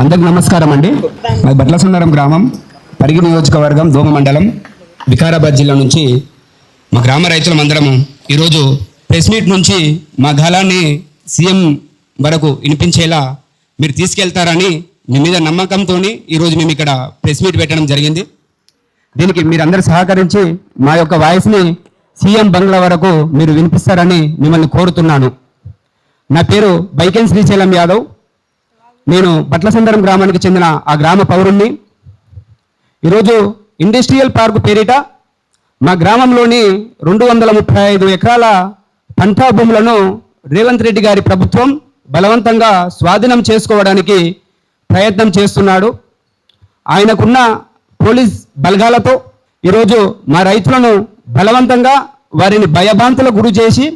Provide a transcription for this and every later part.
అందరికి నమస్కారం అండి. మాది బట్లసుందరం గ్రామం, పరిగి నియోజకవర్గం, దోమ మండలం, వికారాబాద్ జిల్లా నుంచి మా గ్రామ రైతులమందరం ఈరోజు ప్రెస్ మీట్ నుంచి మా గాలాన్ని సీఎం వరకు వినిపించేలా మీరు తీసుకెళ్తారని మీ మీద నమ్మకంతో ఈరోజు మేము ఇక్కడ ప్రెస్ మీట్ పెట్టడం జరిగింది. దీనికి మీరందరూ సహకరించి మా యొక్క వాయిస్ని సీఎం బంగ్లా వరకు మీరు వినిపిస్తారని మిమ్మల్ని కోరుతున్నాను. నా పేరు బైకెన్ శ్రీశైలం యాదవ్. నేను బట్లసుందరం గ్రామానికి చెందిన ఆ గ్రామ పౌరుణ్ణి. ఈరోజు ఇండస్ట్రియల్ పార్క్ పేరిట మా గ్రామంలోని 235 ఎకరాల పంటా భూములను రేవంత్ రెడ్డి గారి ప్రభుత్వం బలవంతంగా స్వాధీనం చేసుకోవడానికి ప్రయత్నం చేస్తున్నాడు. ఆయనకున్న పోలీస్ బలగాలతో ఈరోజు మా రైతులను బలవంతంగా వారిని భయభ్రాంతులకు గురి చేసి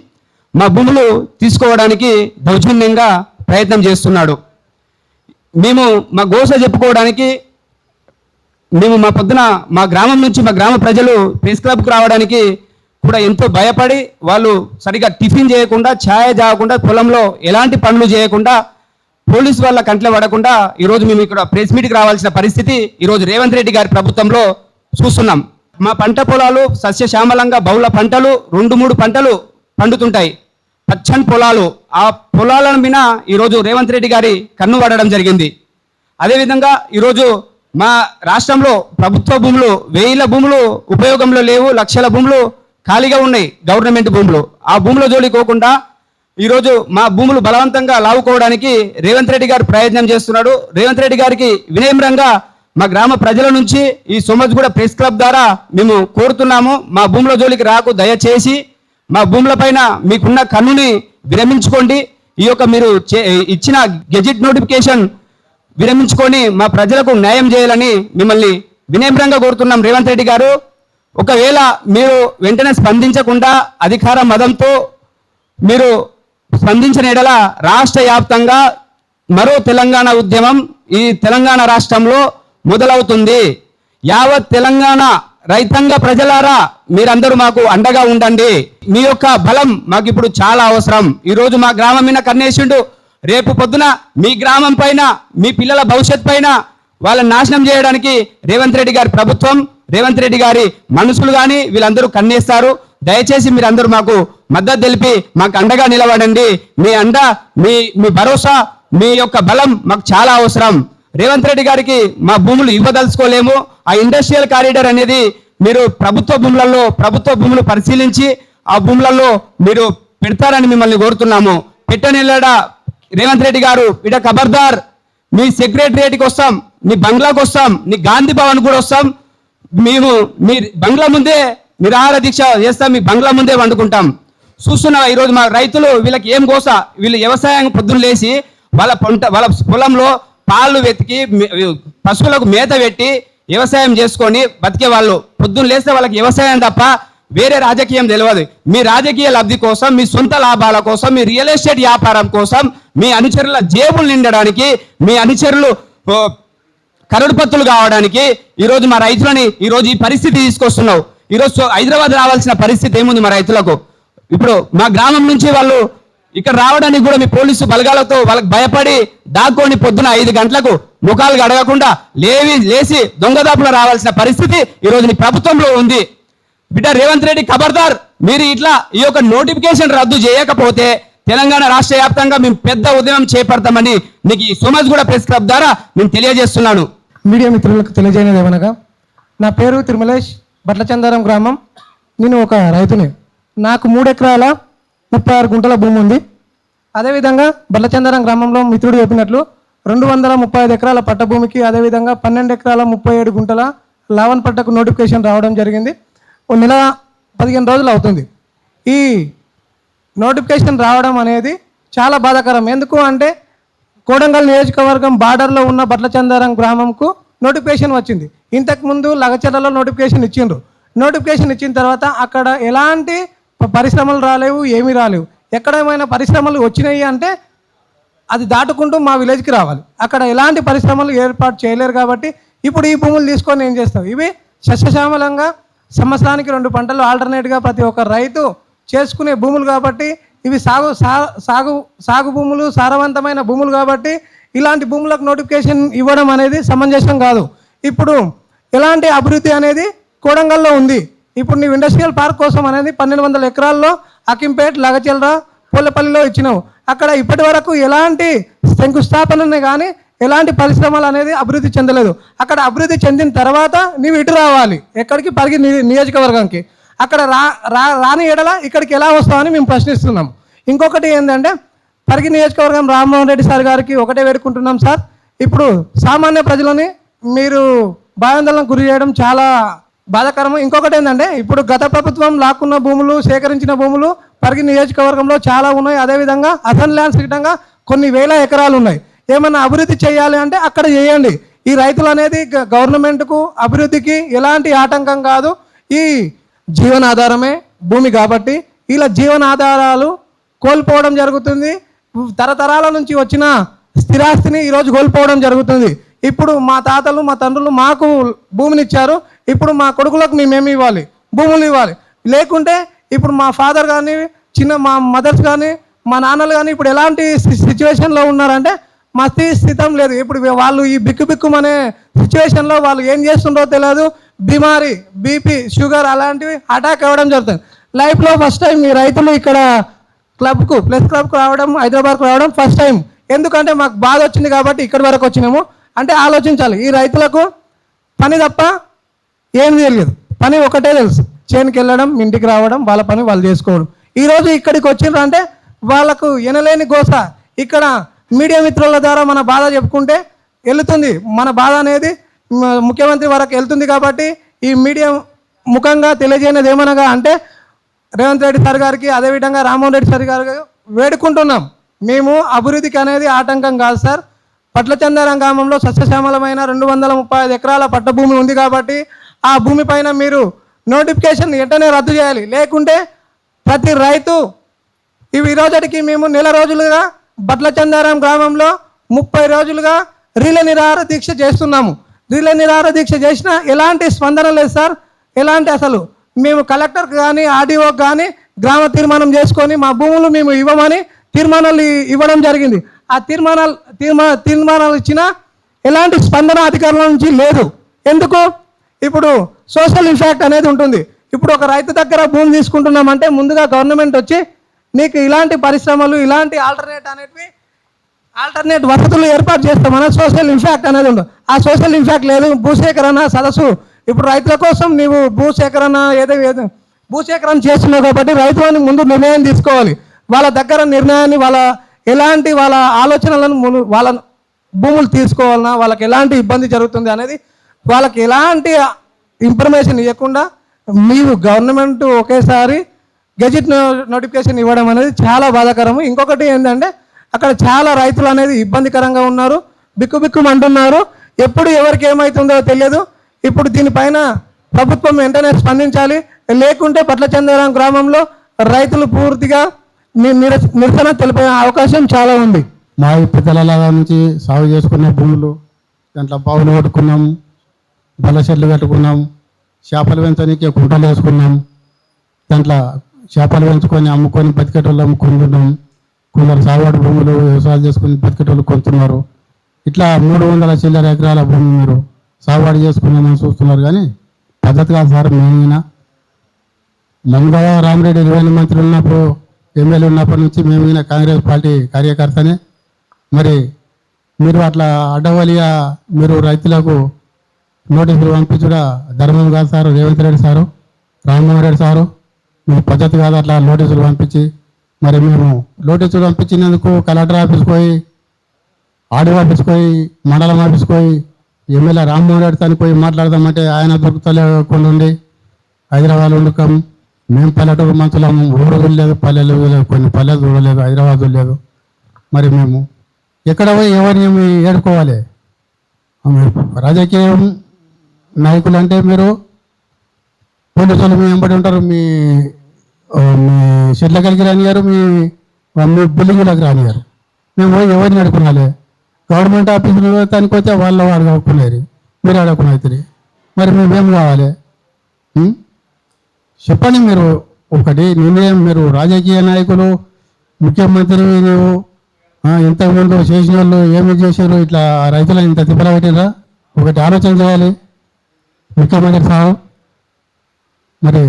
మా భూములు తీసుకోవడానికి దౌర్జన్యంగా ప్రయత్నం చేస్తున్నాడు. మేము మా గోస చెప్పుకోవడానికి మేము మా పొద్దున మా గ్రామం నుంచి మా గ్రామ ప్రజలు ప్రెస్ క్లబ్కి రావడానికి కూడా ఎంతో భయపడి వాళ్ళు సరిగా టిఫిన్ చేయకుండా, ఛాయ్ తాగకుండా, పొలంలో ఎలాంటి పనులు చేయకుండా, పోలీసు వాళ్ళ కంట్లో పడకుండా ఈరోజు మేము ఇక్కడ ప్రెస్ మీట్కి రావాల్సిన పరిస్థితి ఈరోజు రేవంత్ రెడ్డి గారి ప్రభుత్వంలో చూస్తున్నాం. మా పంట పొలాలు సస్యశ్యామలంగా బహుళ పంటలు 2-3 పంటలు పండుతుంటాయి, పచ్చని పొలాలు. ఆ పొలాల మీద ఈరోజు రేవంత్ రెడ్డి గారి కన్ను పడడం జరిగింది. అదేవిధంగా ఈరోజు మా రాష్ట్రంలో ప్రభుత్వ భూములు 1000 భూములు ఉపయోగంలో లేవు, లక్షల భూములు ఖాళీగా ఉన్నాయి, గవర్నమెంట్ భూములు. ఆ భూముల జోలికి పోకుండా ఈరోజు మా భూములు బలవంతంగా లావుకోవడానికి రేవంత్ రెడ్డి గారు ప్రయత్నం చేస్తున్నాడు. రేవంత్ రెడ్డి గారికి వినమ్రంగా మా గ్రామ ప్రజల నుంచి ఈ సోమజ్గూడ ప్రెస్ క్లబ్ ద్వారా మేము కోరుతున్నాము, మా భూముల జోలికి రాకు, దయచేసి మా భూముల పైన మీకున్న కన్నుని విరమించుకోండి. ఈ యొక్క మీరు ఇచ్చిన గెజిట్ నోటిఫికేషన్ విరమించుకొని మా ప్రజలకు న్యాయం చేయాలని మిమ్మల్ని వినమ్రంగా కోరుతున్నాం. రేవంత్ రెడ్డి గారు, ఒకవేళ మీరు వెంటనే స్పందించకుండా అధికార మదంతో మీరు స్పందించిన ఎడల రాష్ట్ర వ్యాప్తంగా మరో తెలంగాణ ఉద్యమం ఈ తెలంగాణ రాష్ట్రంలో మొదలవుతుంది. యావత్ తెలంగాణ రైతాంగ ప్రజలారా మీరందరూ మాకు అండగా ఉండండి. మీ యొక్క బలం మాకు ఇప్పుడు చాలా అవసరం. ఈరోజు మా గ్రామం మీద కన్నేసిండు, రేపు పొద్దున మీ గ్రామం పైన, మీ పిల్లల భవిష్యత్ పైన వాళ్ళని నాశనం చేయడానికి రేవంత్ రెడ్డి గారి ప్రభుత్వం, రేవంత్ రెడ్డి గారి మనుషులు కానీ వీళ్ళందరూ కన్నేస్తారు. దయచేసి మీరందరూ మాకు మద్దతు తెలిపి మాకు అండగా నిలబడండి. మీ అండ, మీ భరోసా, మీ యొక్క బలం మాకు చాలా అవసరం. రేవంత్ రెడ్డి గారికి మా భూములు ఇవ్వదలుచుకోలేము. ఆ ఇండస్ట్రియల్ కారిడార్ అనేది మీరు ప్రభుత్వ భూములు పరిశీలించి ఆ భూములలో మీరు పెడతారని మిమ్మల్ని కోరుతున్నాము. పెట్టనేలాడా రేవంత్ రెడ్డి గారు ఇట ఖబర్దార్, మీ సెక్రటరియట్కి వస్తాం, మీ బంగ్లాకి వస్తాం, నీ గాంధీ భవన్ కూడా వస్తాం. మేము మీ బంగ్లా ముందే నిరాహార దీక్ష చేస్తాం, మీ బంగ్లా ముందే వండుకుంటాం. చూస్తున్నా ఈరోజు మా రైతులు, వీళ్ళకి ఏం కోస, వీళ్ళు వ్యవసాయం పొద్దున్న లేచి వాళ్ళ పొలంలో పాలు వెతికి పశువులకు మేత పెట్టి వ్యవసాయం చేసుకొని బతికే వాళ్ళు. పొద్దున్న లేస్తే వాళ్ళకి వ్యవసాయం తప్ప వేరే రాజకీయం తెలియదు. మీ రాజకీయ లబ్ధి కోసం, మీ సొంత లాభాల కోసం, మీ రియల్ ఎస్టేట్ వ్యాపారం కోసం, మీ అనుచరుల జేబులు నిండడానికి, మీ అనుచరులు కరడుపత్తులు కావడానికి ఈరోజు మా రైతులని ఈరోజు ఈ పరిస్థితి తీసుకొస్తున్నావు. ఈరోజు హైదరాబాద్ రావాల్సిన పరిస్థితి ఏముంది మా రైతులకు? ఇప్పుడు మా గ్రామం నుంచి వాళ్ళు ఇక్కడ రావడానికి కూడా మీ పోలీసు బలగాలతో వాళ్ళకి భయపడి దాక్కొని పొద్దున 5 గంటలకు ముఖాలు అడగకుండా లేచి దొంగదాపులో రావాల్సిన పరిస్థితి ఈరోజు నీ ప్రభుత్వంలో ఉంది. బిడ్డ రేవంత్ రెడ్డి, ఖబర్దార్, మీరు ఇట్లా ఈ యొక్క నోటిఫికేషన్ రద్దు చేయకపోతే తెలంగాణ రాష్ట్ర వ్యాప్తంగా మేము పెద్ద ఉద్యమం చేపడతామని నీకు ఈ సోమజ్గూడ ప్రెస్ క్లబ్ ద్వారా నేను తెలియజేస్తున్నాను. మీడియా మిత్రులకు తెలియజేయనిది ఏమనగా, నా పేరు తిరుమలేష్, బట్లచందారం గ్రామం. నేను ఒక రైతుని. నాకు 3 ఎకరాల 36 గుంటల భూమి ఉంది. అదేవిధంగా బట్లచందారం గ్రామంలో మిత్రుడు చెప్పినట్లు 235 ఎకరాల పట్ట భూమికి, అదేవిధంగా 12 ఎకరాల 37 గుంటల లావన్ పట్టకు నోటిఫికేషన్ రావడం జరిగింది. ఓ నెల 15 రోజులు అవుతుంది. ఈ నోటిఫికేషన్ రావడం అనేది చాలా బాధాకరం. ఎందుకు అంటే కోడంగల్ నియోజకవర్గం బార్డర్లో ఉన్న బట్లచందారం గ్రామంకు నోటిఫికేషన్ వచ్చింది. ఇంతకుముందు లగచర్లలో నోటిఫికేషన్ ఇచ్చిండ్రు. నోటిఫికేషన్ ఇచ్చిన తర్వాత అక్కడ ఎలాంటి పరిశ్రమలు రాలేవు, ఏమీ రాలేవు. ఎక్కడేమైనా పరిశ్రమలు వచ్చినాయి అంటే అది దాటుకుంటూ మా విలేజ్కి రావాలి. అక్కడ ఎలాంటి పరిశ్రమలు ఏర్పాటు చేయలేరు. కాబట్టి ఇప్పుడు ఈ భూములు తీసుకొని ఏం చేస్తాం? ఇవి సస్యశ్యామలంగా సంవత్సరానికి 2 పంటలు ఆల్టర్నేట్గా ప్రతి ఒక్క రైతు చేసుకునే భూములు కాబట్టి ఇవి సాగు భూములు, సారవంతమైన భూములు కాబట్టి ఇలాంటి భూములకు నోటిఫికేషన్ ఇవ్వడం అనేది సమంజసం కాదు. ఇప్పుడు ఎలాంటి అభివృద్ధి అనేది కోడంగల్లో ఉంది. ఇప్పుడు నీవు ఇండస్ట్రియల్ పార్క్ కోసం అనేది 1200 ఎకరాల్లో అకింపేట్, లగచెల్రా, పూలపల్లిలో ఇచ్చినావు. అక్కడ ఇప్పటి వరకు ఎలాంటి శంకుస్థాపన కానీ ఎలాంటి పరిశ్రమలు అనేది అభివృద్ధి చెందలేదు. అక్కడ అభివృద్ధి చెందిన తర్వాత నీవు ఇటు రావాలి, ఎక్కడికి పరిగి నియోజకవర్గానికి. అక్కడ రాని ఎడల ఇక్కడికి ఎలా వస్తామని మేము ప్రశ్నిస్తున్నాం. ఇంకొకటి ఏంటంటే పరిగి నియోజకవర్గం రామ్మోహన్ రెడ్డి సార్ గారికి ఒకటే వేడుకుంటున్నాం సార్, ఇప్పుడు సామాన్య ప్రజలని మీరు భయాందోళనకు గురి చేయడం చాలా బాధాకరం. ఇంకొకటి ఏంటంటే ఇప్పుడు గత ప్రభుత్వం లాక్కున్న భూములు, సేకరించిన భూములు పరిగి నియోజకవర్గంలో చాలా ఉన్నాయి. అదేవిధంగా అసెంబ్లీ ల్యాండ్స్ గిట్టంగా కొన్ని వేల ఎకరాలు ఉన్నాయి. ఏమన్నా అభివృద్ధి చేయాలి అంటే అక్కడ చేయండి. ఈ రైతులు అనేది గవర్నమెంట్కు అభివృద్ధికి ఎలాంటి ఆటంకం కాదు. ఈ జీవనాధారమే భూమి కాబట్టి ఇలా జీవనాధారాలు కోల్పోవడం జరుగుతుంది. తరతరాల నుంచి వచ్చిన స్థిరాస్తిని ఈరోజు కోల్పోవడం జరుగుతుంది. ఇప్పుడు మా తాతలు, మా తండ్రులు మాకు భూమిని ఇచ్చారు. ఇప్పుడు మా కొడుకులకు మేమేమి ఇవ్వాలి? భూములు ఇవ్వాలి. లేకుంటే ఇప్పుడు మా ఫాదర్ కానీ, మా మదర్స్ కానీ, మా నాన్నలు కానీ ఇప్పుడు ఎలాంటి సిచ్యువేషన్లో ఉన్నారంటే స్థితం లేదు. ఇప్పుడు వాళ్ళు ఈ బిక్కుమనే సిచ్యువేషన్లో వాళ్ళు ఏం చేస్తుండో తెలియదు. బీమారి, బీపీ, షుగర్ అలాంటివి అటాక్ అవ్వడం జరుగుతుంది. లైఫ్లో ఫస్ట్ టైం ఈ రైతులు ఇక్కడ ప్లస్ క్లబ్కు రావడం, హైదరాబాద్కు రావడం ఫస్ట్ టైం. ఎందుకంటే మాకు బాధ వచ్చింది కాబట్టి ఇక్కడి వరకు వచ్చినాము. అంటే ఆలోచించాలి, ఈ రైతులకు పని తప్ప ఏం తెలియదు. పని ఒకటే తెలుసు, చేనుకి వెళ్ళడం, ఇంటికి రావడం, వాళ్ళ పని వాళ్ళు చేసుకోవడం. ఈరోజు ఇక్కడికి వచ్చిండ్రు అంటే వాళ్ళకు ఎనలేని గోస. ఇక్కడ మీడియా మిత్రుల ద్వారా మన బాధ చెప్పుకుంటే వెళుతుంది. మన బాధ అనేది ముఖ్యమంత్రి వరకు వెళ్తుంది. కాబట్టి ఈ మీడియా ముఖంగా తెలియజేయనిది ఏమనగా అంటే రేవంత్ రెడ్డి సార్ గారికి, అదేవిధంగా రామ్మోహన్ రెడ్డి సార్ గారికి వేడుకుంటున్నాం. మేము అభివృద్ధికి అనేది ఆటంకం కాదు సార్. పట్లచందారం గ్రామంలో సస్యశ్యామలమైన 235 ఎకరాల పట్టభూమి ఉంది కాబట్టి ఆ భూమి పైన మీరు నోటిఫికేషన్ వెంటనే రద్దు చేయాలి. లేకుంటే ప్రతి రైతు ఈ రోజుకి మేము నెల రోజులుగా పట్లచందారం గ్రామంలో 30 రోజులుగా రీల నిరాహార దీక్ష చేస్తున్నాము. రీల నిరాహార దీక్ష చేసినా ఎలాంటి స్పందన లేదు సార్. ఎలాంటి అసలు మేము కలెక్టర్కి కానీ, ఆర్డీఓకి కానీ గ్రామ తీర్మానం చేసుకొని మా భూములు మేము ఇవ్వమని తీర్మానాలు ఇవ్వడం జరిగింది. ఆ తీర్మానాలు ఇచ్చినా ఎలాంటి స్పందన అధికారుల నుంచి లేదు. ఎందుకు? ఇప్పుడు సోషల్ ఇంపాక్ట్ అనేది ఉంటుంది. ఇప్పుడు ఒక రైతు దగ్గర భూమి తీసుకుంటున్నామంటే ముందుగా గవర్నమెంట్ వచ్చి నీకు ఇలాంటి పరిశ్రమలు, ఇలాంటి ఆల్టర్నేట్ వసతులు ఏర్పాటు చేస్తామన్న సోషల్ ఇంపాక్ట్ అనేది ఉండదు. ఆ సోషల్ ఇంపాక్ట్ లేదు. భూసేకరణ సదస్సు ఇప్పుడు రైతుల కోసం నీవు భూసేకరణ చేస్తున్నావు కాబట్టి రైతులని ముందు నిర్ణయం తీసుకోవాలి. వాళ్ళ దగ్గర నిర్ణయాన్ని వాళ్ళ ఆలోచనలను వాళ్ళ భూములు తీసుకోవాలన్నా, వాళ్ళకి ఎలాంటి ఇబ్బంది జరుగుతుంది అనేది వాళ్ళకి ఎలాంటి ఇన్ఫర్మేషన్ ఇవ్వకుండా మీరు గవర్నమెంట్ ఒకేసారి గెజిట్ నోటిఫికేషన్ ఇవ్వడం అనేది చాలా బాధాకరము. ఇంకొకటి ఏంటంటే అక్కడ చాలా రైతులు అనేది ఇబ్బందికరంగా ఉన్నారు, బిక్కుమంటున్నారు. ఎప్పుడు ఎవరికి ఏమవుతుందో తెలియదు. ఇప్పుడు దీనిపైన ప్రభుత్వం వెంటనే స్పందించాలి. లేకుంటే పట్లచందారం గ్రామంలో రైతులు పూర్తిగా నిరసన తెలిపే అవకాశం చాలా ఉంది. మా పెద్దల నుంచి సాగు చేసుకునే భూములు, దాంట్లో బావులు కట్టుకున్నాం, బల్ల చెట్లు కట్టుకున్నాం, చేపలు పెంచడానికి కుంటలు వేసుకున్నాం. దాంట్లో చేపలు పెంచుకొని అమ్ముకొని బతికేటోళ్ళు అమ్ముకుంటున్నాం. కొందరు సాగుబడి భూములు వ్యవసాయం చేసుకుని బతికేటోళ్ళు కొంటున్నారు. ఇట్లా 300 చిల్లర ఎకరాల భూమి మీరు సాగుబడి చేసుకున్నామని చూస్తున్నారు. కానీ పద్ధతి కాదు సార్. మేమైనా మంగళ రామిరెడ్డి రెవెన్యూ మంత్రి ఉన్నప్పుడు, ఎమ్మెల్యే ఉన్నప్పటి నుంచి మేము కాంగ్రెస్ పార్టీ కార్యకర్తనే. మరి మీరు అట్లా అడ్డవలిగా మీరు రైతులకు నోటీసులు పంపించడా ధర్మం కాదు sir. Revanth Reddy sir, Rammohan Reddy sir, మీ పద్ధతి కాదు అట్లా నోటీసులు పంపించి. మరి మేము నోటీసులు పంపించినందుకు కలెక్టర్ ఆఫీస్కి పోయి, ఆర్డీఓ ఆఫీస్కి పోయి, మండలం ఆఫీస్కి పోయి, ఎమ్మెల్యే రామ్మోహన్ రెడ్డి తను పోయి మాట్లాడదామంటే ఆయన దొరుకుతలేకుండా ఉండి హైదరాబాద్ ఉండకం. మేము పల్లెటూరు మంచులం, ఊరు చూడలేదు, పల్లెలు చూడలేదు, కొన్ని పల్లెలు చూడలేదు, హైదరాబాద్ చూడలేదు. మరి మేము ఎక్కడ పోయి ఎవరిని ఏడుకోవాలి? రాజకీయం నాయకులు అంటే మీరు పోలీసులు మీ వెంబడి ఉంటారు, మీ షెడ్ల కలిగి రానియారు, మీ బిల్డింగులకు రానియారు. మేము పోయి ఎవరిని అడుకునాలి? గవర్నమెంట్ ఆఫీసులు తనకి వచ్చే వాళ్ళు అడగకునేది, మీరు అడగకునేది. మరి మేమేం కావాలి చెప్పండి. మీరు ఒకటి నిర్ణయం, మీరు రాజకీయ నాయకులు, ముఖ్యమంత్రి, ఇంతకుముందు చేసిన వాళ్ళు ఏమి చేశారు, ఇట్లా రైతులను ఇంత తిప్పల పెట్టిరా? ఒకటి ఆలోచన చేయాలి ముఖ్యమంత్రి సార్. మరి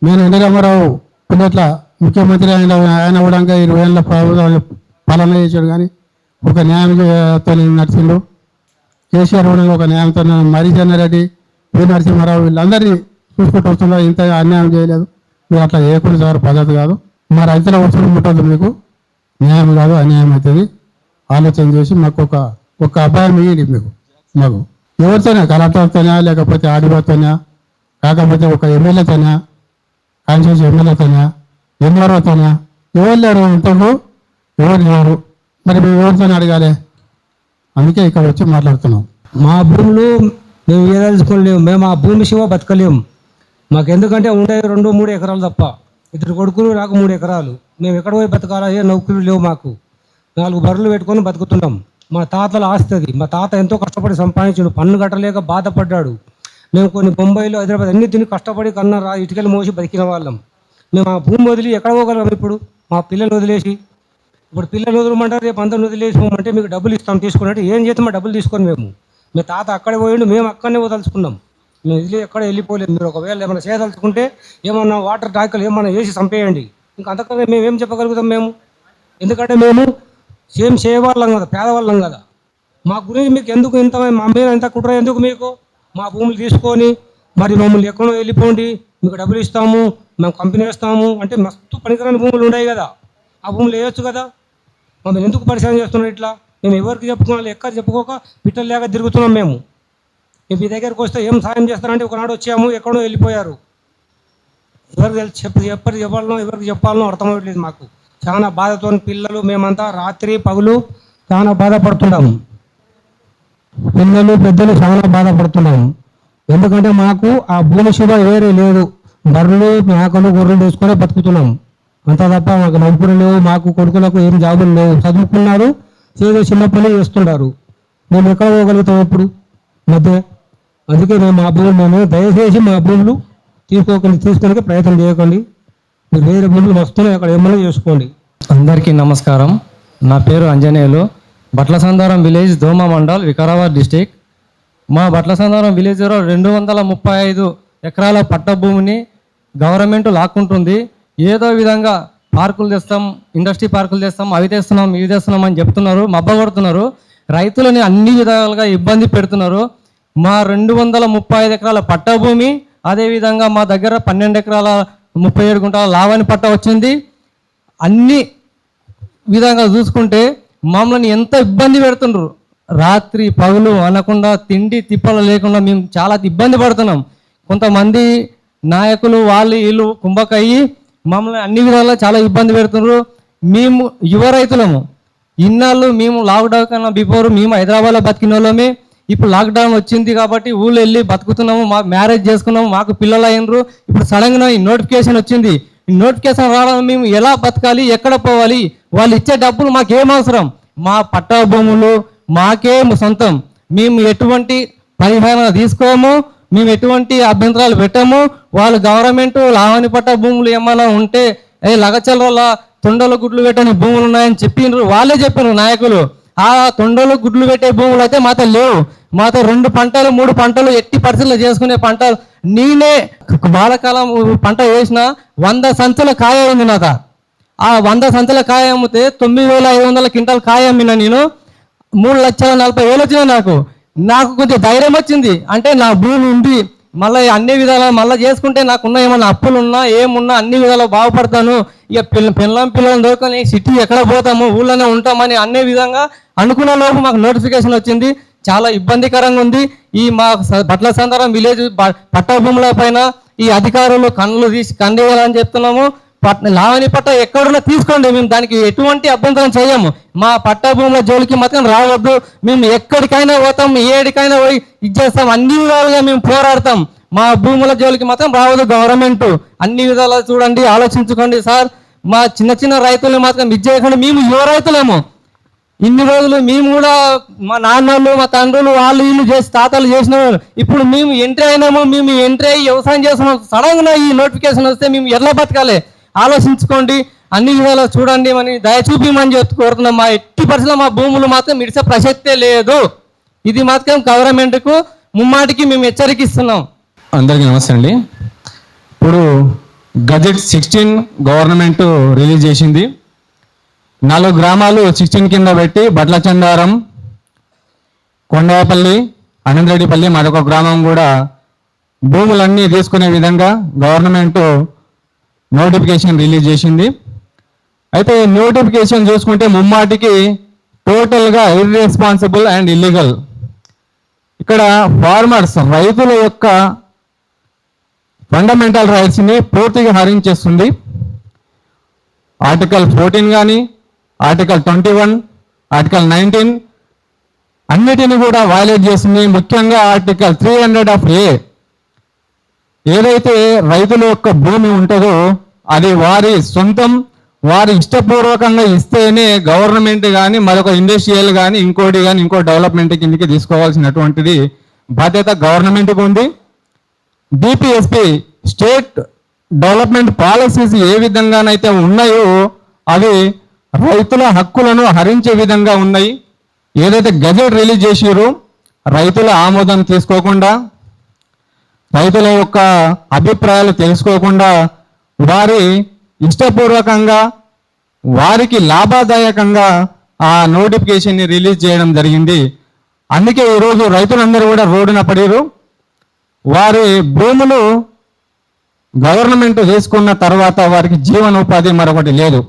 నేను ఎన్టీ రామారావు పిల్లట్ల ముఖ్యమంత్రి ఆయన కూడా 20 ఏళ్ళ పాలన చేశాడు, కానీ ఒక న్యాయంతో నడిచిండు. కేసీఆర్ కూడా ఒక న్యాయంతో, మరి చెన్నారెడ్డి, పి నరసింహారావు వీళ్ళందరినీ చూసుకుంటూ వస్తున్నారు. ఇంత అన్యాయం చేయలేదు. మీరు అట్లా చేయకూడదు సార్, పద్ధతి కాదు. మా రైతుల అవసరం ఉంటుంది, మీకు న్యాయం కాదు అన్యాయం అవుతుంది. ఆలోచన చేసి మాకు ఒక అభాయం ఇవ్వండి మీకు. మాకు ఎవరితోనే, కలెక్టర్తోనా లేకపోతే ఆడిపోతోనా, కాకపోతే ఒక ఎమ్మెల్యేతోనా, కాన్స్టిట్యూన్సీ ఎమ్మెల్యేతోనా, ఎంఆర్ఓతోనా, ఎవరు లేరు ఇంతకు, ఎవరు లేరు. మరి మేము ఎవరితోనే అడగాలి? అందుకే ఇక్కడ వచ్చి మాట్లాడుతున్నాం. మా భూములు మేము ఏదలుచుకోలేము. మేము ఆ భూమి శివ బతకలేము. మాకు ఎందుకంటే ఉండే 2-3 ఎకరాలు తప్ప. 2 కొడుకులు, నాకు 3 ఎకరాలు. మేము ఎక్కడ పోయి బతకాలా? ఏ నౌకలు లేవు మాకు. 4 బర్రెలు పెట్టుకొని బతుకుతున్నాం. మా తాతల ఆస్తుంది. మా తాత ఎంతో కష్టపడి సంపాదించాడు, పన్ను కట్టలేక బాధపడ్డాడు. మేము కొన్ని బొంబాయిలో, హైదరాబాద్ అన్ని తిని కష్టపడి కన్నా ఇటుకలు మోసి బతికిన వాళ్ళం. మేము ఆ భూమి వదిలి ఎక్కడ పోగలం ఇప్పుడు? మా పిల్లలు వదిలేసి. ఇప్పుడు పిల్లలు వదలమంటారు, రేపు అందరిని వదిలేసి పోమంటే మీకు డబ్బులు ఇస్తాం తీసుకున్నట్టు. ఏం చేస్తాం? డబ్బులు తీసుకొని మేము తాత అక్కడే పోయిండు, మేము అక్కడనే వదలుచుకున్నాం. మేము ఇది ఎక్కడ వెళ్ళిపోలేదు. మీరు ఒకవేళ ఏమైనా చేయదలుచుకుంటే ఏమన్నా వాటర్ ట్యాంకులు ఏమన్నా వేసి చంపేయండి. ఇంకా అంతకన్నా మేము ఏం చెప్పగలుగుతాం మేము? ఎందుకంటే మేము సేమ్ చేయవాళ్ళం కదా, పేదవాళ్ళం కదా. మా గురించి మీకు ఎందుకు ఇంత, మా మీద ఇంత కుట్ర ఎందుకు మీకు? మా భూములు తీసుకొని మరి మమ్మల్ని ఎక్కడో వెళ్ళిపోండి, మీకు డబ్బులు ఇస్తాము, మేము కంపెనీ ఇస్తాము అంటే మస్తు పనికిరాని భూములు ఉన్నాయి కదా. ఆ భూములు వేయొచ్చు కదా. మమ్మల్ని ఎందుకు పరిశ్రమ చేస్తున్నారు ఇట్లా? మేము ఎవరికి చెప్పుకోవాలి, ఎక్కడ చెప్పుకోక పిట్టలు లేక తిరుగుతున్నాం మేము. మీ దగ్గరికి వస్తే ఏం సాయం చేస్తారంటే ఒకనాడు వచ్చాము, ఎక్కడో వెళ్ళిపోయారు. ఎవరికి ఎవరికి చెప్పాలనో అర్థమవ్వట్లేదు మాకు. చాలా బాధతో పిల్లలు మేమంతా రాత్రి పగులు చాలా బాధపడుతున్నాము. పిల్లలు పెద్దలు చాలా బాధపడుతున్నాము. ఎందుకంటే మాకు ఆ భూమి శుభ వేరే లేదు. బర్రెలు, మేకలు, గొర్రెలు తీసుకొని బతుకుతున్నాం అంతా తప్ప మాకు నౌకరులు లేవు. మాకు కొడుకులకు ఏం జాబులు లేవు. చదువుకున్నారు, ఏదో చిన్న పని చేస్తున్నారు. మేము ఎక్కడ పోగలుగుతాం ఇప్పుడు మధ్య? అందుకే మా భూములు దయచేసి మా భూములు తీసుకొని ప్రయత్నం చేయకండి. మీరు వేరే భూములు వస్తున్నాయి, అక్కడ ఏమైనా చేసుకోండి. అందరికీ నమస్కారం. నా పేరు అంజనేయులు. బట్లసందారం విలేజ్, దోమ మండల్, వికారాబాద్ డిస్టిక్. మా బట్లసందారం విలేజ్లో 235 ఎకరాల పట్ట భూమిని గవర్నమెంట్ లాక్కుంటుంది. ఏదో విధంగా పార్కులు తెస్తాం, ఇండస్ట్రీ పార్కులు తెస్తాం, అవి తెస్తున్నాం, ఇవి తెస్తున్నాం అని చెప్తున్నారు, మబ్బగొడుతున్నారు. రైతులని అన్ని విధాలుగా ఇబ్బంది పెడుతున్నారు. మా 235 ఎకరాల పట్ట భూమి, అదేవిధంగా మా దగ్గర 12 ఎకరాల 37 గుంటల లావణి పట్ట వచ్చింది. అన్ని విధంగా చూసుకుంటే మమ్మల్ని ఎంత ఇబ్బంది పెడుతున్నారు. రాత్రి పగులు అనకుండా, తిండి తిప్పలు లేకుండా మేము చాలా ఇబ్బంది పడుతున్నాం. కొంతమంది నాయకులు వాళ్ళు వీళ్ళు కుంభకయ్యి మమ్మల్ని అన్ని విధాలుగా చాలా ఇబ్బంది పెడుతున్నారు. మేము యువ రైతులము. ఇన్నాళ్ళు మేము లాక్డౌన్ కన్నా బిఫోర్ మేము హైదరాబాద్లో బతికిన వాళ్ళమే. ఇప్పుడు లాక్డౌన్ వచ్చింది కాబట్టి ఊళ్ళో వెళ్ళి బతుకుతున్నాము. మా మ్యారేజ్ చేసుకున్నాము, మాకు పిల్లలు అయినరు. ఇప్పుడు సడన్గా ఈ నోటిఫికేషన్ వచ్చింది. ఈ నోటిఫికేషన్ రావడం మేము ఎలా బతకాలి, ఎక్కడ పోవాలి? వాళ్ళు ఇచ్చే డబ్బులు మాకేం అవసరం? మా పట్టా భూములు మాకే సొంతం. మేము ఎటువంటి పరిహారం తీసుకోము, మేము ఎటువంటి అభ్యంతరాలు పెట్టాము. వాళ్ళు గవర్నమెంట్ లావణి పట్ట భూములు ఏమైనా ఉంటే లగచల్ల తొండలు గుడ్లు పెట్టని భూములు ఉన్నాయని చెప్పిండ్రు. వాళ్ళే చెప్పినారు నాయకులు. ఆ తొండలు గుడ్లు పెట్టే భూములు అయితే మాతో లేవు. మాతో 2 పంటలు 3 పంటలు ఎట్టి పరిస్థితుల్లో చేసుకునే పంటలు. నేనే బాలకాలం పంట వేసిన 100 సంచుల కాయ ఉంది నాత. ఆ 100 సంచుల కాయ అమ్మితే 9,500 క్వింటాల్ కాయ అమ్మిన నేను. 3,40,000 వచ్చినాయి నాకు కొంచెం ధైర్యం వచ్చింది. అంటే నా భూమి ఉంది, మళ్ళీ అన్ని విధాలు మళ్ళీ చేసుకుంటే నాకున్న ఏమన్నా అప్పులు ఉన్నా ఏమున్నా అన్ని విధాలు బాగుపడతాను. ఇక పిల్లలను దొరకని సిటీ ఎక్కడ పోతాము, ఊళ్ళోనే ఉంటామని అనే విధంగా అనుకున్న లోపు మాకు నోటిఫికేషన్ వచ్చింది. చాలా ఇబ్బందికరంగా ఉంది. ఈ మా బట్లసందారం విలేజ్ పట్టా భూముల పైన ఈ అధికారులు కన్నులు తీసి కందేయాలని చెప్తున్నాము. లావణి పట్ట ఎక్కడున్నా తీసుకోండి, మేము దానికి ఎటువంటి అభ్యంతరం చేయము. మా పట్టా భూముల జోలికి మాత్రం రావద్దు. మేము ఎక్కడికైనా పోతాం, ఏడికైనా పోయి ఇచ్చేస్తాం, అన్ని విధాలుగా మేము పోరాడతాం. మా భూముల జోలికి మాత్రం రావద్దు గవర్నమెంట్. అన్ని విధాలుగా చూడండి, ఆలోచించుకోండి సార్. మా చిన్న రైతులు మాత్రం ఇచ్చేయకండి. మేము యువ రైతులేము. ఇన్ని రోజులు మేము కూడా మా నాన్నలు మా తండ్రులు వాళ్ళు వీళ్ళు చేసి తాతలు చేసిన ఇప్పుడు మేము ఎంట్రీ అయినాము. మేము ఎంట్రీ అయ్యి వ్యవసాయం చేస్తున్నాం. సడన్గా ఈ నోటిఫికేషన్ వస్తే మేము ఎట్లా బతకాలి ఆలోచించుకోండి. అన్ని విధాలు చూడండి అని దయ చూపిమని చెప్పి కోరుతున్నాం. మా ఎట్టి పరిస్థితుల్లో మా భూములు మాత్రం ఇడిసే ప్రసక్తే లేదు. ఇది మాత్రం గవర్నమెంట్కు ముమ్మాటికి మేము హెచ్చరికిస్తున్నాం. అందరికీ నమస్తే అండి. ఇప్పుడు గజెట్ 16 గవర్నమెంట్ రిలీజ్ చేసింది. 4 గ్రామాలు 16 కింద పెట్టి బట్లచందారం, కొండాపల్లి, అనంతరెడ్డిపల్లి మరొక గ్రామం కూడా భూములన్నీ తీసుకునే విధంగా గవర్నమెంట్ నోటిఫికేషన్ రిలీజ్ చేసింది. అయితే నోటిఫికేషన్ చూసుకుంటే ముమ్మాటికి టోటల్గా ఇర్రెస్పాన్సిబుల్ అండ్ ఇల్లీగల్. ఇక్కడ ఫార్మర్స్ రైతుల యొక్క ఫండమెంటల్ రైట్స్ని పూర్తిగా హరించేస్తుంది. ఆర్టికల్ 14 కానీ, ఆర్టికల్ 21, ఆర్టికల్ 19 అన్నిటిని కూడా వైలేట్ చేస్తుంది. ముఖ్యంగా ఆర్టికల్ 300 ఏదైతే రైతుల యొక్క భూమి ఉంటుందో అది వారి సొంతం, వారి ఇష్టపూర్వకంగా ఇస్తేనే గవర్నమెంట్ కానీ మరొక ఇండస్ట్రియల్ కానీ ఇంకోటి కానీ ఇంకో డెవలప్మెంట్ కిందకి తీసుకోవాల్సినటువంటిది బాధ్యత గవర్నమెంట్కి ఉంది. డిపిఎస్పి స్టేట్ డెవలప్మెంట్ పాలసీస్ ఏ విధంగానైతే ఉన్నాయో అవి రైతుల హక్కులను హరించే విధంగా ఉన్నాయి. ఏదైతే గజెట్ రిలీజ్ చేసిరో రైతుల ఆమోదం తీసుకోకుండా, రైతుల యొక్క అభిప్రాయాలు తెలుసుకోకుండా వారి ఇష్టపూర్వకంగా వారికి లాభదాయకంగా ఆ నోటిఫికేషన్ని రిలీజ్ చేయడం జరిగింది. అందుకే ఈరోజు రైతులందరూ కూడా రోడ్డున పడిరు. వారి భూములు గవర్నమెంట్ తీసుకున్న తర్వాత వారికి జీవనోపాధి మరొకటి లేదు.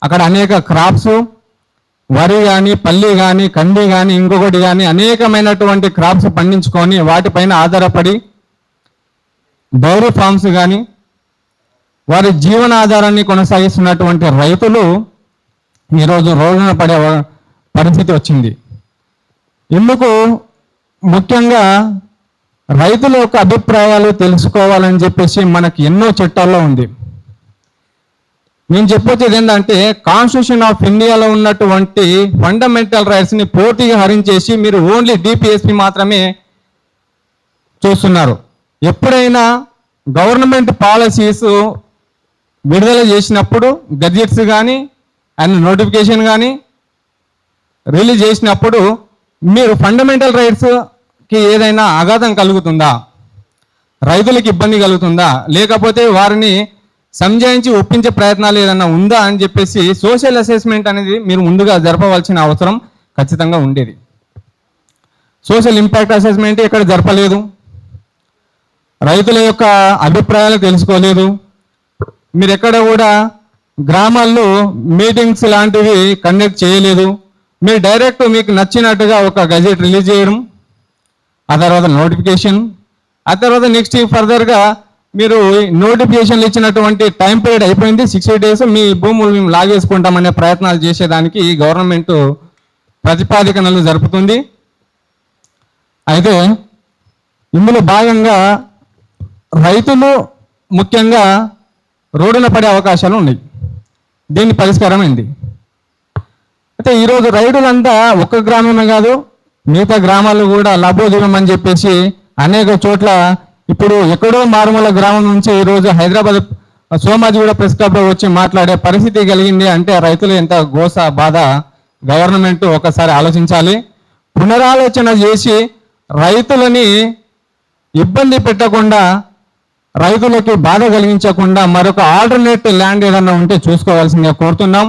అక్కడ అనేక క్రాప్స్, వరి కానీ, పల్లి కానీ, కంది కానీ, ఇంకొకటి కానీ అనేకమైనటువంటి క్రాప్స్ పండించుకొని వాటిపైన ఆధారపడి డైరీ ఫార్మ్స్ కానీ వారి జీవనాధారాన్ని కొనసాగిస్తున్నటువంటి రైతులు ఈరోజు రోడ్డున పడే పరిస్థితి వచ్చింది. ఇందుకు ముఖ్యంగా రైతుల యొక్క అభిప్రాయాలు తెలుసుకోవాలని చెప్పేసి మనకి ఎన్నో చట్టాల్లో ఉంది. నేను చెప్పొచ్చేది ఏంటంటే కాన్స్టిట్యూషన్ ఆఫ్ ఇండియాలో ఉన్నటువంటి ఫండమెంటల్ రైట్స్ని పూర్తిగా హరించేసి మీరు ఓన్లీ డిపిఎస్పి మాత్రమే చూస్తున్నారు. ఎప్పుడైనా గవర్నమెంట్ పాలసీస్ విడుదల చేసినప్పుడు గజెట్స్ కానీ అండ్ నోటిఫికేషన్ కానీ రిలీజ్ చేసినప్పుడు మీరు ఫండమెంటల్ రైట్స్కి ఏదైనా ఆఘాతం కలుగుతుందా, రైతులకు ఇబ్బంది కలుగుతుందా, లేకపోతే వారిని సంజాయించి ఒప్పించే ప్రయత్నాలు ఏదైనా ఉందా అని చెప్పేసి సోషల్ అసెస్మెంట్ అనేది మీరు ముందుగా జరపవలసిన అవసరం ఖచ్చితంగా ఉండేది. సోషల్ ఇంపాక్ట్ అసెస్మెంట్ ఇక్కడ జరపలేదు. రైతుల యొక్క అభిప్రాయాలు తెలుసుకోలేదు. మీరు ఎక్కడ కూడా గ్రామాల్లో మీటింగ్స్ లాంటివి కండక్ట్ చేయలేదు. మీరు డైరెక్ట్ మీకు నచ్చినట్టుగా ఒక గజెట్ రిలీజ్ చేయడం, ఆ తర్వాత నోటిఫికేషన్, ఆ తర్వాత నెక్స్ట్ ఫర్దర్గా మీరు నోటిఫికేషన్లు ఇచ్చినటువంటి టైం పీరియడ్ అయిపోయింది, 60 days మీ భూములు మేము లాగేసుకుంటామనే ప్రయత్నాలు చేసేదానికి గవర్నమెంట్ ప్రతిపాదికనలు జరుపుతుంది. అయితే ఇందులో భాగంగా రైతులు ముఖ్యంగా రోడ్డున పడే అవకాశాలు ఉన్నాయి. దీన్ని పరిష్కారం అయింది. అయితే ఈరోజు రైతులంతా ఒక్క గ్రామమే కాదు మిగతా గ్రామాలు కూడా లాభోద్యమం అని చెప్పేసి అనేక చోట్ల ఇప్పుడు ఎక్కడో మారుమూల గ్రామం నుంచి ఈరోజు హైదరాబాద్ సోమాజిగూడ ప్రెస్ క్లబ్లో వచ్చి మాట్లాడే పరిస్థితి కలిగింది అంటే రైతులు ఎంత గోస బాధ గవర్నమెంట్ ఒకసారి ఆలోచించాలి. పునరాలోచన చేసి రైతులని ఇబ్బంది పెట్టకుండా, రైతులకి బాధ కలిగించకుండా మరొక ఆల్టర్నేట్ ల్యాండ్ ఏదన్నా ఉంటే చూసుకోవాల్సిందిగా కోరుతున్నాం.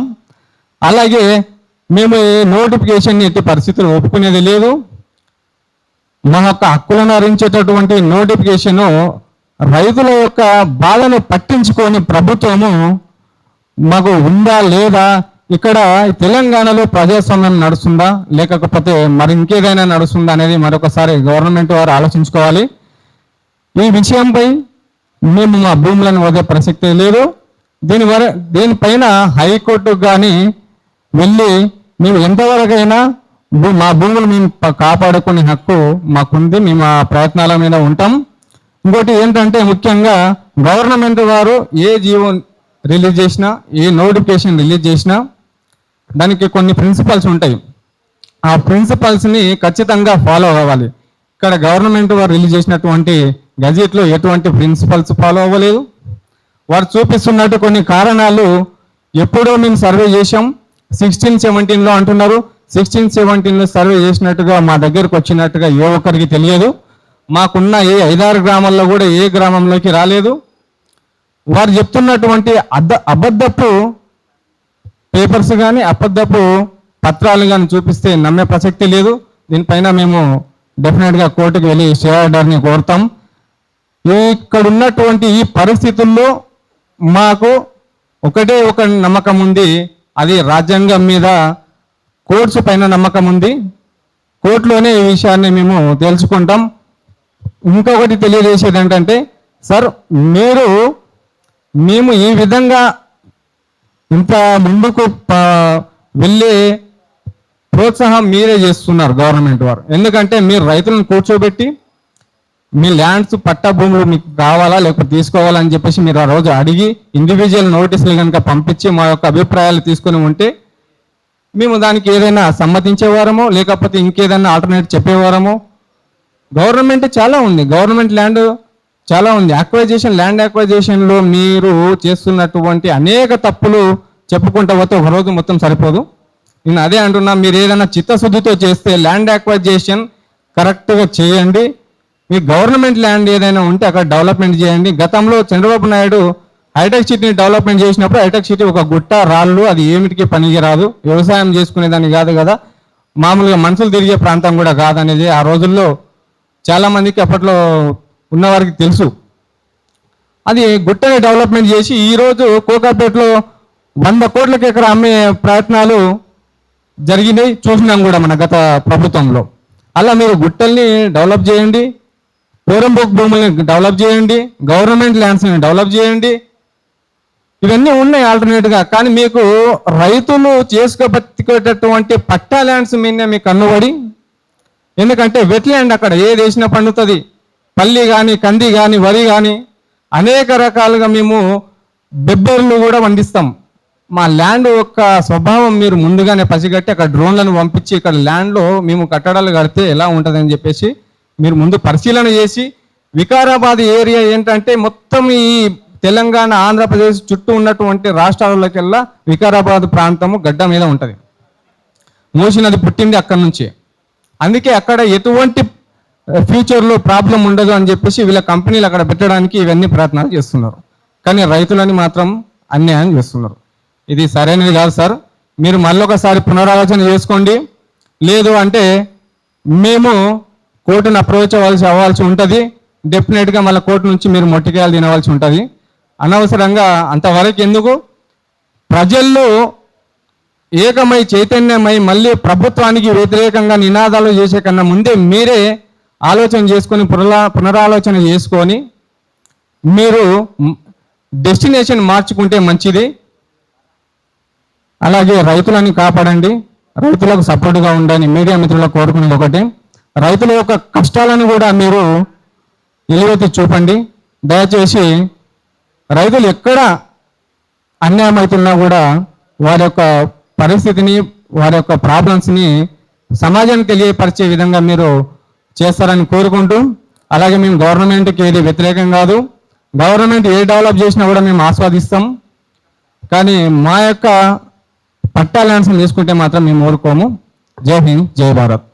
అలాగే మేము ఈ నోటిఫికేషన్ ఎట్టి పరిస్థితులు ఒప్పుకునేది లేదు. మా యొక్క హక్కులను హరించేటటువంటి నోటిఫికేషను రైతుల యొక్క బాధను పట్టించుకొని ప్రభుత్వము మాకు ఉందా లేదా, ఇక్కడ తెలంగాణలో ప్రజాస్వామ్యం నడుస్తుందా లేకపోతే మరి ఇంకేదైనా నడుస్తుందా అనేది మరొకసారి గవర్నమెంట్ వారు ఆలోచించుకోవాలి. ఈ విషయంపై మేము మా భూములను వదిలే ప్రసక్తే లేదు. దీనిపైన హైకోర్టుకు కానీ వెళ్ళి మేము ఎంతవరకైనా మా భూములు మేము కాపాడుకునే హక్కు మాకుంది. మేము ఆ ప్రయత్నాల మీద ఉంటాం. ఇంకోటి ఏంటంటే ముఖ్యంగా గవర్నమెంట్ వారు ఏ జీవో రిలీజ్ చేసినా, ఏ నోటిఫికేషన్ రిలీజ్ చేసినా దానికి కొన్ని ప్రిన్సిపల్స్ ఉంటాయి. ఆ ప్రిన్సిపల్స్ని ఖచ్చితంగా ఫాలో అవ్వాలి. ఇక్కడ గవర్నమెంట్ వారు రిలీజ్ చేసినటువంటి గజెట్లో ఎటువంటి ప్రిన్సిపల్స్ ఫాలో అవ్వలేదు. వారు చూపిస్తున్నట్టు కొన్ని కారణాలు ఎప్పుడో మేము సర్వే చేసాం, 16-17లో అంటున్నారు. 16-17లో సర్వే చేసినట్టుగా మా దగ్గరకు వచ్చినట్టుగా ఏ ఒక్కరికి తెలియదు. మాకున్న ఏ 5-6 గ్రామాల్లో కూడా ఏ గ్రామంలోకి రాలేదు. వారు చెప్తున్నటువంటి అబద్ధపు పేపర్స్ కానీ అబద్ధపు పత్రాలు కానీ చూపిస్తే నమ్మే ప్రసక్తి లేదు. దీనిపైన మేము డెఫినెట్గా కోర్టుకు వెళ్ళి స్టే ఆర్డర్ని కోరుతాం. ఇక్కడ ఉన్నటువంటి ఈ పరిస్థితుల్లో మాకు ఒకటే ఒక నమ్మకం ఉంది, అది రాజ్యాంగం మీద, కోర్ట్స్ పైన నమ్మకం ఉంది. కోర్టులోనే ఈ విషయాన్ని మేము తెలుసుకుంటాం. ఇంకొకటి తెలియజేసేది ఏంటంటే, సార్ మేము ఈ విధంగా ఇంత ముందుకు వెళ్ళే ప్రోత్సాహం మీరే చేస్తున్నారు గవర్నమెంట్ వారు. ఎందుకంటే మీరు రైతులను కూర్చోబెట్టి మీ ల్యాండ్స్ పట్టా భూములు మీకు కావాలా లేకపోతే తీసుకోవాలని చెప్పేసి మీరు ఆ రోజు అడిగి ఇండివిజువల్ నోటీసులు కనుక పంపించి మా యొక్క అభిప్రాయాలు తీసుకొని ఉంటే మేము దానికి ఏదైనా సమ్మతించేవారమో లేకపోతే ఇంకేదైనా ఆల్టర్నేట్ చెప్పేవారమో. గవర్నమెంట్ చాలా ఉంది, గవర్నమెంట్ ల్యాండ్ చాలా ఉంది. ల్యాండ్ యాక్వైజేషన్లో మీరు చేస్తున్నటువంటి అనేక తప్పులు చెప్పుకుంటూ పోతే ఒక రోజు మొత్తం సరిపోదు. నేను అదే అంటున్నా, మీరు ఏదైనా చిత్తశుద్ధితో చేస్తే ల్యాండ్ యాక్వైజేషన్ కరెక్ట్గా చేయండి. మీ గవర్నమెంట్ ల్యాండ్ ఏదైనా ఉంటే అక్కడ డెవలప్మెంట్ చేయండి. గతంలో చంద్రబాబు నాయుడు హైటెక్ సిటీని డెవలప్మెంట్ చేసినప్పుడు హైటెక్ సిటీ ఒక గుట్ట రాళ్ళు, అది ఏమిటికి పనికి రాదు, వ్యవసాయం చేసుకునేదాన్ని కాదు కదా, మామూలుగా మనుషులు తిరిగే ప్రాంతం కూడా కాదనేది ఆ రోజుల్లో చాలామందికి అప్పట్లో ఉన్నవారికి తెలుసు. అది గుట్టని డెవలప్మెంట్ చేసి ఈరోజు కోకాపేటలో 100 కోట్లకి ఎకరా అమ్మే ప్రయత్నాలు జరిగినాయి, చూసినాం కూడా మన గత ప్రభుత్వంలో. అలా మీరు గుట్టల్ని డెవలప్ చేయండి, పోరంబోక్ భూముల్ని డెవలప్ చేయండి, గవర్నమెంట్ ల్యాండ్స్ని డెవలప్ చేయండి. ఇవన్నీ ఉన్నాయి ఆల్టర్నేట్గా. కానీ మీకు రైతులు చేసుకోబతికేటటువంటి పట్టా ల్యాండ్స్ మీదనే మీకు కన్నుబడి, ఎందుకంటే వెట్ ల్యాండ్ అక్కడ ఏది వేసినా పండుతుంది. పల్లి కానీ, కంది కానీ, వరి కానీ అనేక రకాలుగా మేము బెబ్బర్లు కూడా పండిస్తాం. మా ల్యాండ్ యొక్క స్వభావం మీరు ముందుగానే పసిగట్టి అక్కడ డ్రోన్లను పంపించి ఇక్కడ ల్యాండ్లో మేము కట్టడాలు కడితే ఎలా ఉంటుందని చెప్పేసి మీరు ముందు పరిశీలన చేసి, వికారాబాద్ ఏరియా ఏంటంటే మొత్తం ఈ తెలంగాణ, ఆంధ్రప్రదేశ్ చుట్టూ ఉన్నటువంటి రాష్ట్రాలకెల్లా వికారాబాద్ ప్రాంతము గడ్డ మీద ఉంటుంది. మూసీ నది పుట్టింది అక్కడి నుంచి. అందుకే అక్కడ ఎటువంటి ఫ్యూచర్లో ప్రాబ్లం ఉండదు అని చెప్పేసి వీళ్ళ కంపెనీలు అక్కడ పెట్టడానికి ఇవన్నీ ప్రయత్నాలు చేస్తున్నారు. కానీ రైతులని మాత్రం అన్యాయం చేస్తున్నారు. ఇది సరైనది కాదు సార్. మీరు మళ్ళొకసారి పునరాలోచన చేసుకోండి. లేదు అంటే మేము కోర్టును అప్రోచ్ అవ్వాల్సి ఉంటుంది. డెఫినెట్గా మళ్ళీ కోర్టు నుంచి మీరు మొట్టికాయలు తినవలసి ఉంటుంది. అనవసరంగా అంతవరకు ఎందుకు, ప్రజల్లో ఏకమై చైతన్యమై మళ్ళీ ప్రభుత్వానికి వ్యతిరేకంగా నినాదాలు చేసే కన్నా ముందే మీరే ఆలోచన చేసుకొని పునరాలోచన చేసుకొని మీరు డెస్టినేషన్ మార్చుకుంటే మంచిది. అలాగే రైతులని కాపాడండి, రైతులకు సపోర్ట్గా ఉండండి. మీడియా మిత్రులకు కోరుకునేది ఒకటి, రైతుల యొక్క కష్టాలను కూడా మీరు ఎలుగెత్తి చూపండి. దయచేసి రైతులు ఎక్కడ అన్యాయం అవుతున్నా కూడా వారి యొక్క పరిస్థితిని, వారి యొక్క ప్రాబ్లమ్స్ని సమాజానికి తెలియపరిచే విధంగా మీరు చేస్తారని కోరుకుంటూ, అలాగే మేము గవర్నమెంట్కి ఏది వ్యతిరేకం కాదు, గవర్నమెంట్ ఏ డెవలప్ చేసినా కూడా మేము ఆస్వాదిస్తాం. కానీ మా యొక్క పట్టా ల్యాండ్స్ని తీసుకుంటే మాత్రం మేము ఊరుకోము. జై హింద్, జై భారత్.